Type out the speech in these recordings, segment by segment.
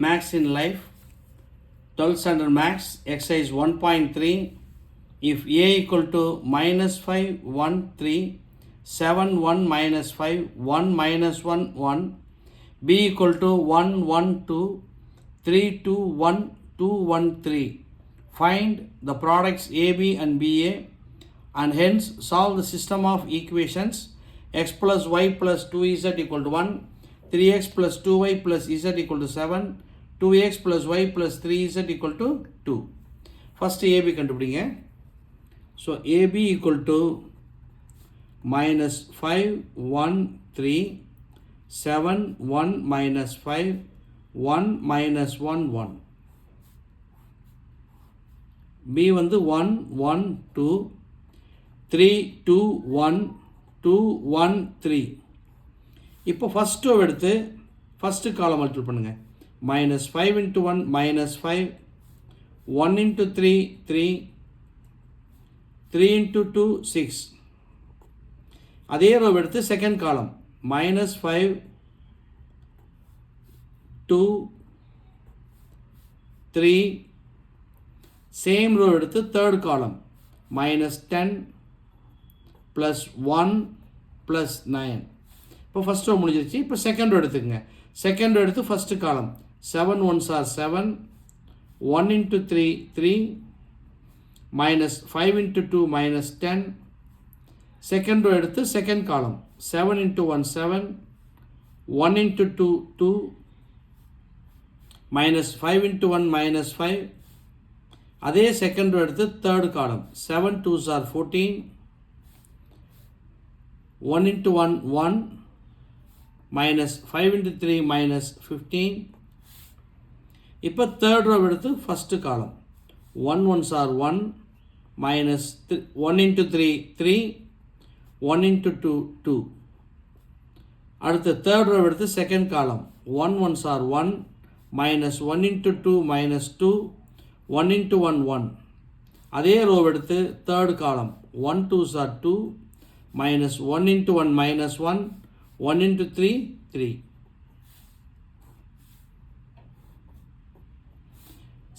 Maths in Life, 12th standard Maths, exercise 1.3. If a equal to minus 5, 1, 3, 7, 1, minus 5, 1, minus 1, 1, b equal to 1, 1, 2, 3, 2, 1, 2, 1, 3. Find the products AB and BA and hence solve the system of equations x plus y plus 2z equal to 1, 3x plus 2y plus z equal to 7, 2x plus y plus 3z equal to 2. First AB கண்டுபிடிங்க. So AB equal to minus 5, 1, 3, 7, 1, minus 5, 1, minus 1, 1. B வந்து 1, 1, 2, 3, 2, 1, 2, 1, 3. இப்போ first row எடுத்து first காலம் multiple பண்ணுங்க. minus 5 into 1 minus 5, 1 into 3 3, 3 into 2 6. அதே row எடுத்து second column minus 5, 2, 3. Same row எடுத்து third காலம் minus 10 plus 1 plus 9. இப்போ ஃபஸ்ட் ரோ முடிஞ்சிருச்சு. இப்போ செகண்ட் ரோ எடுத்துக்கங்க. செகண்ட் ரோ எடுத்து ஃபஸ்ட்டு காலம் 7 1s are 7, 1 into 3 3, minus 5 into 2 minus 10. Second row எடுத்து second column 7 into 1 7, 1 into 2 2, minus 5 into 1 minus 5. அதே செகண்ட் ரோ எடுத்து தேர்ட் காலம் 7 2s are 14, 1 into 1 1, minus 5 into 3 minus 15. இப்போ தேர்ட் ரோ எடுத்து first காலம் 1 1s are 1, minus 1 into 3 3, 1 into 2 2. அடுத்து third row எடுத்து second column 1 1s are 1, minus 1 into 2 minus 2, 1 into 1 1. அதே row எடுத்து தேர்ட் காலம் 1 2s are 2, minus 1 into 1 minus 1, 1 into 3 3.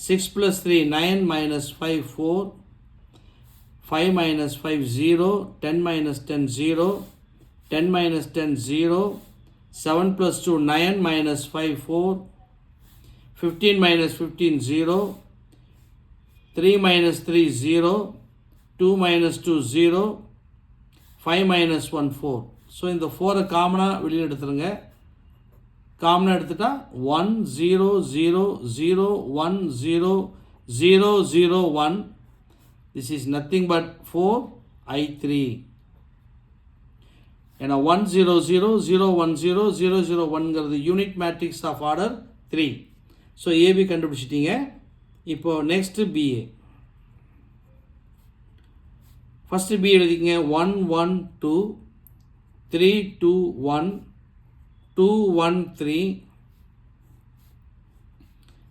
6 plus 3 9, minus 5 4, 5 minus 5 0, 10 minus 10 0, 10 minus 10 0, 7 plus 2 9, minus 5 4, 15 minus 15 0, 3 minus 3 0, 2 minus 2 0, 5 minus 1 4. So இந்த 4 காமனாக வெளியில் எடுத்துருங்க. காமனாக எடுத்துட்டா 1 0 0 0 1 0 0 0 1. This is nothing but 4i3. ஏன்னா 1 0 0 0 1 0 0 0 1ங்கிறது unit matrix of order 3. So AB கண்டுபிடிச்சிட்டிங்க. இப்போ நெக்ஸ்ட்டு பிஏ. ஃபஸ்ட்டு பி எழுதிக்கங்க 1 1 2, 3 2 1, 2 1 3.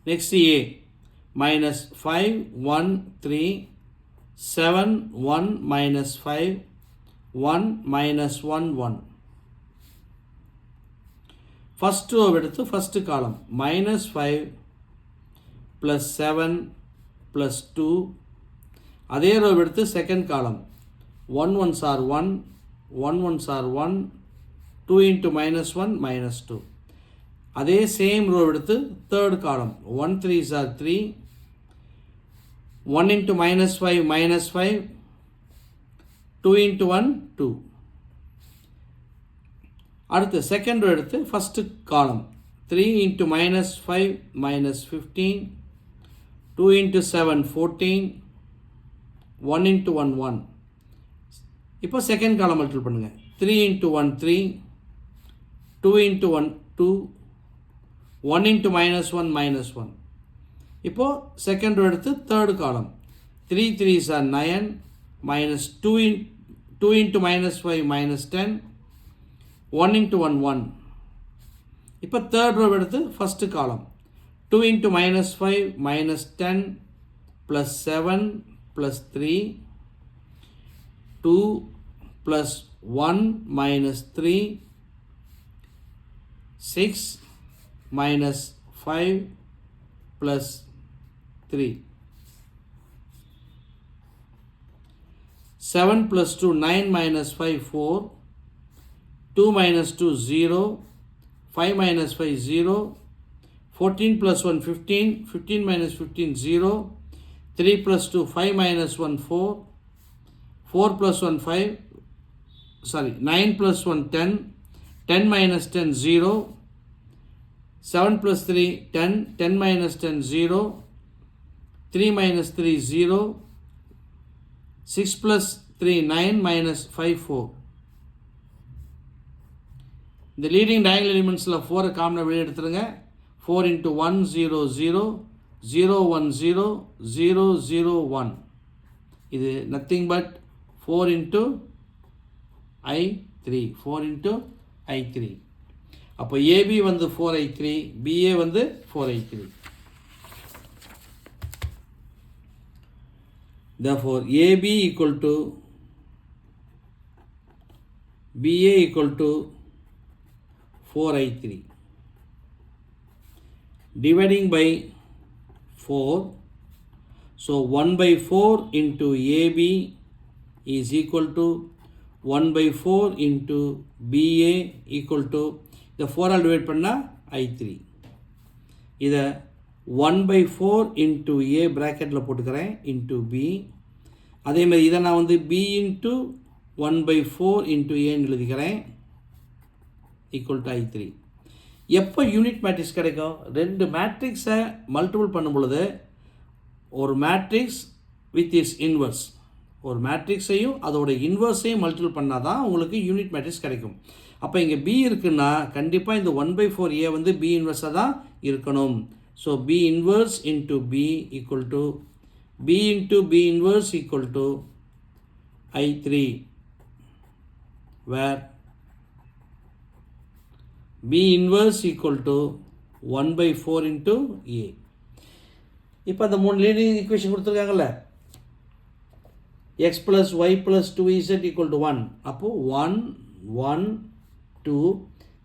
Next A minus 5 1 3, 7 1 minus 5, 1 minus 1 1. First row எடுத்து first column minus 5 plus 7 plus 2. அதே row எடுத்து second column 1 1s are 1, 1 1s are 1, 2 into minus 1 minus 2. அதே same row எடுத்து third column 1 3s are 3, 1 into minus 5 minus 5, 2 into 1 2. அடுத்து second row எடுத்து first column 3 into minus 5 minus 15, 2 into 7 14, 1 into 1 1. இப்போ second column multiple பண்ணுங்க. 3 into 1 3, 2 into 1 2, 1 into minus 1 minus 1. இப்போ second row எடுத்து third காலம் 3 3s are 9, minus 2 into minus 5 minus 10, 1 into 1 1. இப்போ third row எடுத்து first காலம் 2 into minus 5 minus 10 plus 7 plus 3, 2 plus 1 minus 3, 6 minus 5 plus 3. 7 plus 2, 9 minus 5, 4. 2 minus 2, 0. 5 minus 5, 0. 14 plus 1, 15. 15 minus 15, 0. 3 plus 2, 5 minus 1, 4. 4 plus 1, 5. 9 plus 1, 10. 10 minus 10, 0. 7 plus 3, 10. 10 minus 10, 0. 3 minus 3, 0. 6 plus 3, 9 minus 5, 4. The leading diagonal elements of 4 common வெளியே எடுத்துருங்க. 4 into 1, 0, 0. 0, 1, 0. 0, 0, 1. இது nothing but 4 into I3. 4 into I3. அப்போ AB வந்து 4I3, BA வந்து 4I3. Therefore, AB equal to BA equal to 4I3. Dividing by 4. So, 1 by 4 into AB is equal to 1 by 4 into BA equal to the 4 all divide பண்ணால் I3. இதை 1 by 4 into A ப்ராக்கெட்டில் போட்டுக்கிறேன் into B. அதே மாதிரி இதை நான் வந்து B into 1 by 4 into Aன்னு எழுதிக்கிறேன் equal to I3. எப்போ யூனிட் மேட்ரிக்ஸ் கிடைக்கும்? ரெண்டு மேட்ரிக்ஸை மல்டிபிள் பண்ணும் பொழுது ஒரு மேட்ரிக்ஸ் வித் இட்ஸ் இன்வர்ஸ், ஒரு மேட்ரிக்ஸையும் அதோட இன்வர்ஸையும் மல்டிபிள் பண்ணால் தான் உங்களுக்கு யூனிட் மேட்ரிக்ஸ் கிடைக்கும். அப்போ இங்கே B இருக்குன்னா கண்டிப்பாக இந்த 1 by 4A வந்து B இன்வர்ஸாக தான் இருக்கணும். So B inverse into B equal to B into B inverse equal to I3, where B inverse equal to 1 by 4 into A. இப்போ அந்த மூணு லீடிங் ஈக்குவேஷன் கொடுத்துருக்காங்கல்ல, x plus y plus 2z equal to 1. அப்போது 1, 1, 2.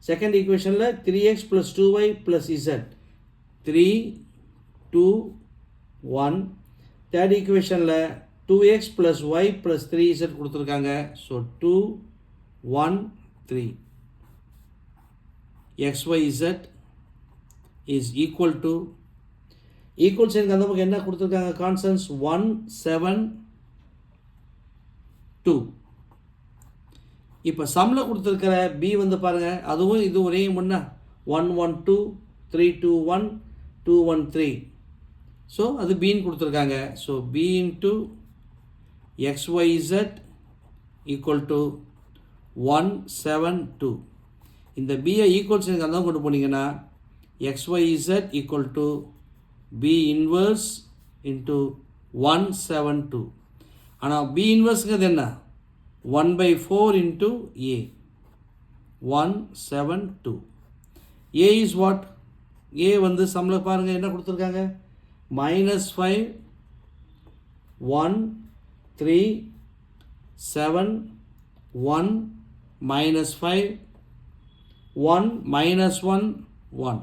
Second ஈக்குவேஷனில் 3x plus 2y plus z. 3, 2, 1. Third ஈக்குவேஷனில் 2x plus y plus 3z கொடுத்துருக்காங்க. So 2, 1, 3. xyz is equal to equals எனக்கு அந்த பக்கம் என்ன கொடுத்துருக்காங்க? கான்ஸ்டன்ட்ஸ் 1, 7, 2. இப்போ சம்மில் கொடுத்துருக்கிற B வந்து பாருங்கள், அதுவும் இது ஒரே முன்னா 1, 1, 2, 3, 2, 1, 2, 1, 3. ஸோ அது Bன்னு கொடுத்துருக்காங்க. So B into xyz equal to 1, 7, 2. இந்த பியை ஈக்குவல்ஸ் எனக்கு அந்த கொண்டு போனீங்கன்னா xyz equal to B inverse into 1, 7, 2. ஆனால் B inverseங்கிறது என்ன? 1 by 4 into A. 1, 7, 2. A is what? A வந்து சம்மில் பாருங்கள் என்ன கொடுத்துருக்காங்க? -5, 1, 3, 7, 1, -5, 1, -1, 1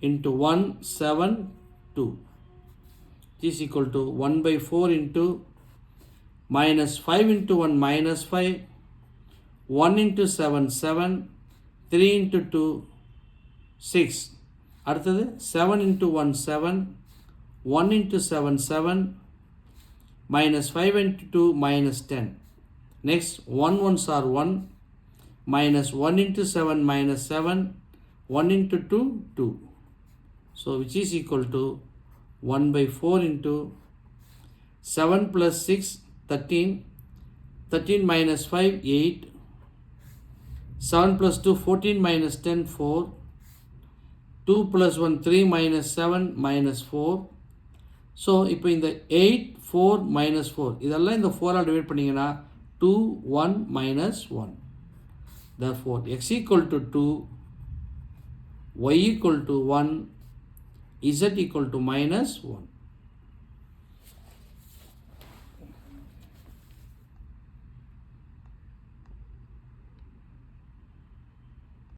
into 1, 7, 2. This is equal to 1 by 4 into -5 into 1, -5, 1 into 7, 7, 3 into 2, 6. அடுத்தது 7 into 1, 7, 1 into 7, 7, -5 into 2, -10. Next, 1 ones are 1, -1 into 7, -7, 1 into 2, 2. So, which is equal to 1 by 4 into 7 plus 6, 13, 13 minus 5, 8, 7 plus 2, 14 minus 10, 4, 2 plus 1, 3 minus 7, minus 4. So, இப்போ இந்த 8, 4, minus 4. இதெல்லாம் இந்த 4 all divide பண்ணிங்கன்னா 2, 1, minus 1. Therefore, x equal to 2, y equal to 1, z equal to -1.